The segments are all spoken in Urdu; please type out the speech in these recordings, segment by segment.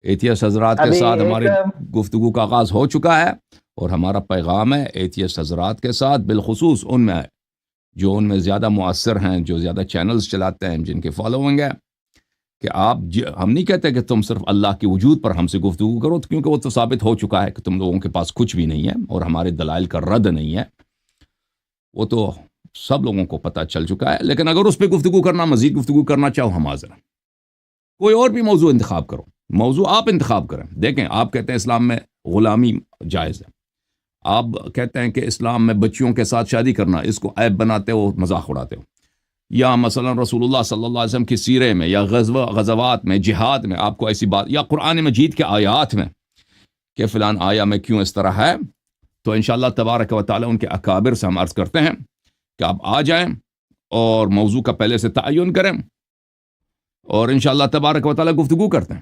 ایتھیسٹ حضرات کے ابھی ساتھ ایک ہماری گفتگو کا آغاز ہو چکا ہے، اور ہمارا پیغام ہے ایتھیسٹ حضرات کے ساتھ، بالخصوص ان میں جو ان میں زیادہ مؤثر ہیں، جو زیادہ چینلز چلاتے ہیں، جن کے فالوئنگ ہے، کہ آپ ہم نہیں کہتے کہ تم صرف اللہ کے وجود پر ہم سے گفتگو کرو، کیونکہ وہ تو ثابت ہو چکا ہے کہ تم لوگوں کے پاس کچھ بھی نہیں ہے اور ہمارے دلائل کا رد نہیں ہے، وہ تو سب لوگوں کو پتہ چل چکا ہے۔ لیکن اگر اس پہ گفتگو کرنا، مزید گفتگو کرنا چاہو، ہم حاضر ہیں۔ کوئی اور بھی موضوع انتخاب کرو، موضوع آپ انتخاب کریں۔ دیکھیں، آپ کہتے ہیں اسلام میں غلامی جائز ہے، آپ کہتے ہیں کہ اسلام میں بچیوں کے ساتھ شادی کرنا، اس کو عیب بناتے ہو، مذاق اڑاتے ہو، یا مثلا رسول اللہ صلی اللہ علیہ وسلم کی سیرے میں، یا غزوات میں، جہاد میں آپ کو ایسی بات، یا قرآن مجید کے آیات میں کہ فلان آیا میں کیوں اس طرح ہے، تو انشاءاللہ تبارک و تعالی ان کے اکابر سے ہم عرض کرتے ہیں کہ آپ آ جائیں اور موضوع کا پہلے سے تعین کریں، اور انشاءاللہ تبارک و تعالی گفتگو کرتے ہیں۔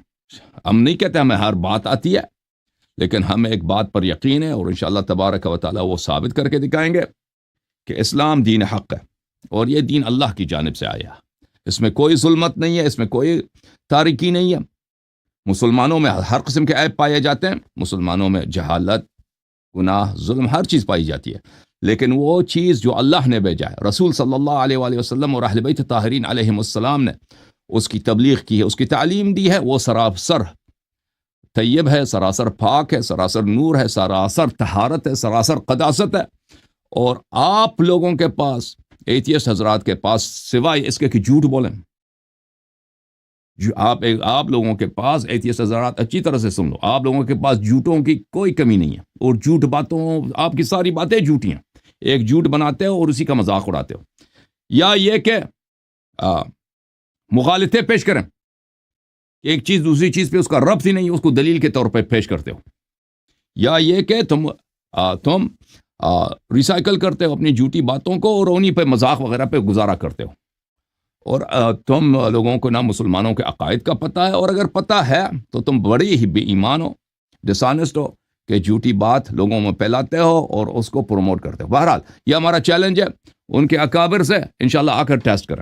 ہم نہیں کہتے ہمیں ہر بات آتی ہے، لیکن ہمیں ایک بات پر یقین ہے، اور انشاءاللہ تبارک و تعالی وہ ثابت کر کے دکھائیں گے کہ اسلام دین حق ہے، اور یہ دین اللہ کی جانب سے آیا، اس میں کوئی ظلمت نہیں ہے، اس میں کوئی تاریکی نہیں ہے۔ مسلمانوں میں ہر قسم کے عیب پائے جاتے ہیں، مسلمانوں میں جہالت، گناہ، ظلم، ہر چیز پائی جاتی ہے، لیکن وہ چیز جو اللہ نے بھیجا ہے، رسول صلی اللہ علیہ وآلہ وسلم اور اہل بیت طاہرین علیہم السلام نے اس کی تبلیغ کی ہے، اس کی تعلیم دی ہے، وہ سراسر طیب ہے، سراسر پاک ہے، سراسر نور ہے، سراسر طہارت ہے، سراسر قداست ہے۔ اور آپ لوگوں کے پاس، ایتھیسٹ حضرات کے پاس، سوائے اس کے کہ جھوٹ بولیں، آپ لوگوں کے پاس، ایتھیسٹ حضرات اچھی طرح سے سن لو، آپ لوگوں کے پاس جھوٹوں کی کوئی کمی نہیں ہے، اور جھوٹ باتوں، آپ کی ساری باتیں جھوٹی ہیں، ایک جھوٹ بناتے ہو اور اسی کا مذاق اڑاتے ہو، یا یہ کہ مغالطے پیش کریں، ایک چیز دوسری چیز پہ اس کا ربط ہی نہیں ہے، اس کو دلیل کے طور پہ پیش کرتے ہو، یا یہ کہ تم ریسائیکل کرتے ہو اپنی جھوٹی باتوں کو اور انہی پہ مذاق وغیرہ پہ گزارا کرتے ہو، اور تم لوگوں کو نہ مسلمانوں کے عقائد کا پتہ ہے، اور اگر پتہ ہے تو تم بڑے ہی بے ایمان ہو، ڈسانسٹ ہو، کہ جھوٹی بات لوگوں میں پھیلاتے ہو اور اس کو پروموٹ کرتے ہو۔ بہرحال یہ ہمارا چیلنج ہے ان کے اکابر سے، انشاءاللہ آ کر ٹیسٹ کریں۔